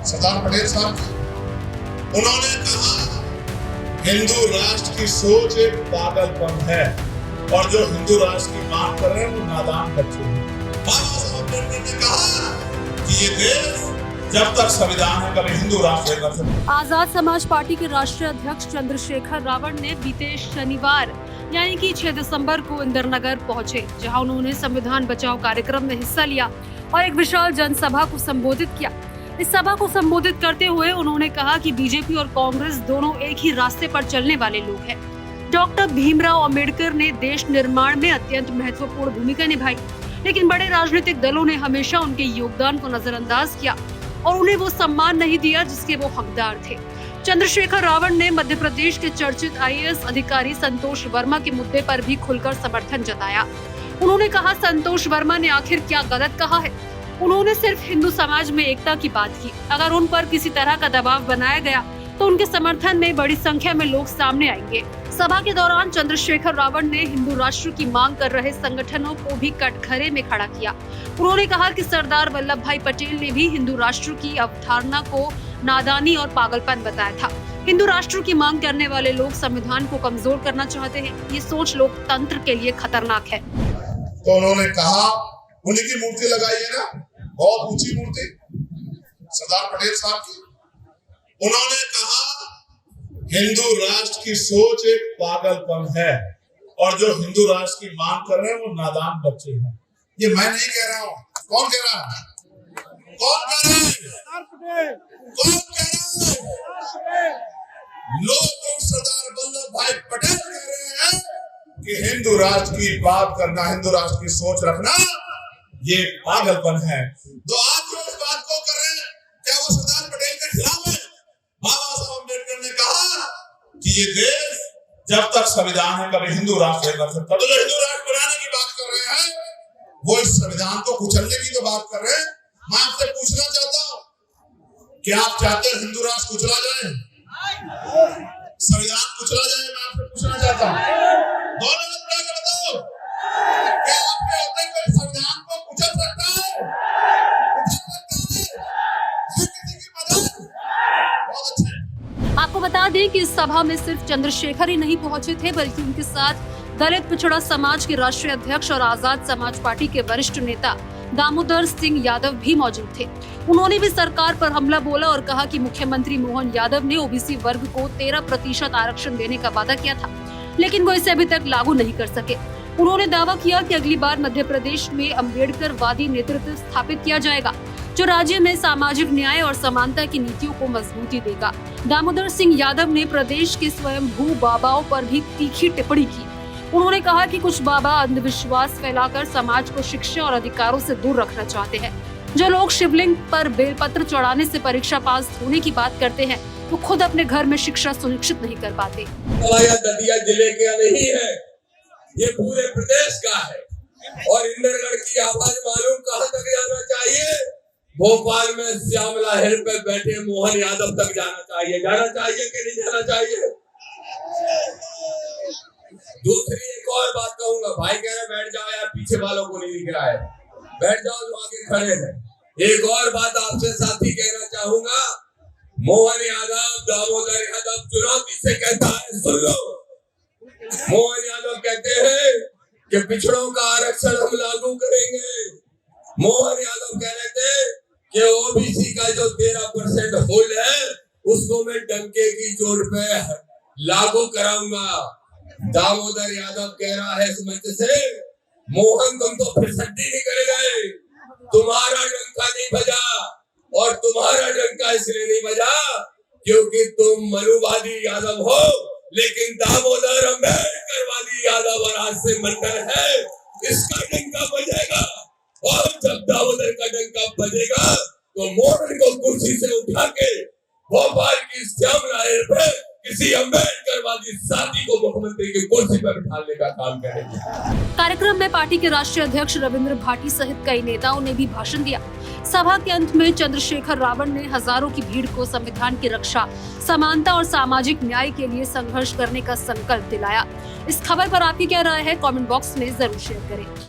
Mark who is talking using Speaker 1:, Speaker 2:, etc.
Speaker 1: सरदार पटेल साहब, उन्होंने कहा हिंदू राष्ट्र की सोच एक पागलपन है और जो हिंदू राष्ट्र की मांग कर रहे हैं वो नादान बच्चे हैं। बाबा साहब अम्बेडकर ने कहा कि ये देश जब तक संविधान है कभी हिंदू राष्ट्र नहीं बन सकता।
Speaker 2: आजाद समाज पार्टी के राष्ट्रीय अध्यक्ष चंद्रशेखर रावण ने बीते शनिवार यानी कि 6 दिसंबर को इंदिरानगर पहुंचे, जहां उन्होंने संविधान बचाओ कार्यक्रम में हिस्सा लिया और एक विशाल जनसभा को संबोधित किया। इस सभा को संबोधित करते हुए उन्होंने कहा कि बीजेपी और कांग्रेस दोनों एक ही रास्ते पर चलने वाले लोग हैं। डॉक्टर भीमराव अंबेडकर ने देश निर्माण में अत्यंत महत्वपूर्ण भूमिका निभाई, लेकिन बड़े राजनीतिक दलों ने हमेशा उनके योगदान को नजरअंदाज किया और उन्हें वो सम्मान नहीं दिया जिसके वो हकदार थे। चंद्रशेखर रावण ने मध्य प्रदेश के चर्चित IAS अधिकारी संतोष वर्मा के मुद्दे पर भी खुलकर समर्थन जताया। उन्होंने कहा संतोष वर्मा ने आखिर क्या गलत कहा है। उन्होंने सिर्फ हिंदू समाज में एकता की बात की। अगर उन पर किसी तरह का दबाव बनाया गया तो उनके समर्थन में बड़ी संख्या में लोग सामने आएंगे। सभा के दौरान चंद्रशेखर रावण ने हिंदू राष्ट्र की मांग कर रहे संगठनों को भी कटघरे में खड़ा किया। उन्होंने कहा कि सरदार वल्लभ भाई पटेल ने भी हिंदू राष्ट्र की अवधारणा को नादानी और पागलपन बताया था। हिंदू राष्ट्र की मांग करने वाले लोग संविधान को कमजोर करना चाहते हैं। ये सोच लोकतंत्र के लिए खतरनाक है।
Speaker 1: तो उन्होंने कहा उन्हीं की मूर्ति लगाई है ना, बहुत ऊंची मूर्ति सरदार पटेल साहब की। उन्होंने कहा हिंदू राष्ट्र की सोच एक पागलपन है और जो हिंदू राष्ट्र की मांग कर रहे हैं वो नादान बच्चे हैं। ये मैं नहीं कह रहा हूँ, कौन कह रहा है? कौन कह रहा है? कौन कह रहा है? लोग सरदार वल्लभ भाई पटेल कह रहे हैं कि हिंदू राष्ट्र की बात करना, हिंदू राष्ट्र की सोच रखना ये पागलपन है। तो आप जो इस बात को कर रहे हैं क्या वो सरदार पटेल के खिलाफ है? बाबा साहब अम्बेडकर ने कहा कि ये देश जब तक संविधान है कभी हिंदू राष्ट्र नहीं बन सकता। तो जो हिंदू राष्ट्र बनाने की बात कर रहे हैं वो इस संविधान को कुचलने की तो बात कर रहे हैं। मैं आपसे पूछना चाहता हूँ क्या आप चाहते हैं हिंदू राष्ट्र कुचला जाए, संविधान कुचला जाए? मैं आपसे पूछना चाहता हूँ, दोनों में बताओ क्या आपके होते हुए संविधान को कुचल सकता है? बहुत अच्छे।
Speaker 2: आपको बता दें कि इस सभा में सिर्फ चंद्रशेखर ही नहीं पहुंचे थे, बल्कि उनके साथ दलित पिछड़ा समाज के राष्ट्रीय अध्यक्ष और आजाद समाज पार्टी के वरिष्ठ नेता दामोदर सिंह यादव भी मौजूद थे। उन्होंने भी सरकार पर हमला बोला और कहा कि मुख्यमंत्री मोहन यादव ने OBC वर्ग को 13% आरक्षण देने का वादा किया था, लेकिन वो इसे अभी तक लागू नहीं कर सके। उन्होंने दावा किया कि अगली बार मध्य प्रदेश में अम्बेडकरवादी नेतृत्व स्थापित किया जाएगा, जो राज्य में सामाजिक न्याय और समानता की नीतियों को मजबूती देगा। दामोदर सिंह यादव ने प्रदेश के स्वयंभू बाबाओं पर भी तीखी टिप्पणी की। उन्होंने कहा कि कुछ बाबा अंधविश्वास फैलाकर समाज को शिक्षा और अधिकारों से दूर रखना चाहते हैं। जो लोग शिवलिंग पर बेलपत्र चढ़ाने से परीक्षा पास होने की बात करते हैं, वो खुद अपने घर में शिक्षा सुनिश्चित नहीं कर पाते।
Speaker 3: दतिया जिले का नहीं है, ये पूरे प्रदेश का है। और इंदरगढ़ की आवाज मालूम कहाँ तक जाना चाहिए? भोपाल में श्यामला हिल पे बैठे मोहन यादव तक जाना चाहिए। जाना चाहिए कि नहीं जाना चाहिए? दूसरी एक और बात कहूंगा, भाई कह रहे बैठ जाओ यार, पीछे वालों को नहीं दिख रहा है, बैठ जाओ जो आगे खड़े हैं। एक और बात आपसे साथी कहना चाहूंगा, मोहन यादव, दामोदर यादव चुनौती से कहता है, सुन लो। मोहन यादव कहते हैं कि पिछड़ों का आरक्षण हम लागू करेंगे। मोहन यादव कह रहे थे कि OBC का जो 13% होल्ड है उसको मैं डंके की चोट पे लागू कराऊंगा। दामोदर यादव कह रहा है इस मंच से, मोहन तुम तो फिर सट्टी निकल गए, तुम्हारा डंका नहीं बजा। और तुम्हारा डंका इसलिए नहीं बजा क्योंकि तुम मनुवादी यादव हो, लेकिन दामोदर अम्बेडकरवादी यादव और आज से मंडल है, इसका डंका बजेगा। और जब दामोदर का डंका बजेगा तो मोहन को कुर्सी से उठा के भोपाल की श्यामला हिल पे किसी अम्बेडकरवादी साथी को मुख्यमंत्री की कुर्सी पर बिठाने का काम करेंगे।
Speaker 2: कार्यक्रम में पार्टी के राष्ट्रीय अध्यक्ष रविंद्र भाटी सहित कई नेताओं ने भी भाषण दिया। सभा के अंत में चंद्रशेखर रावण ने हजारों की भीड़ को संविधान की रक्षा, समानता और सामाजिक न्याय के लिए संघर्ष करने का संकल्प दिलाया। इस खबर पर आपकी क्या राय है? कमेंट बॉक्स में जरूर शेयर करें।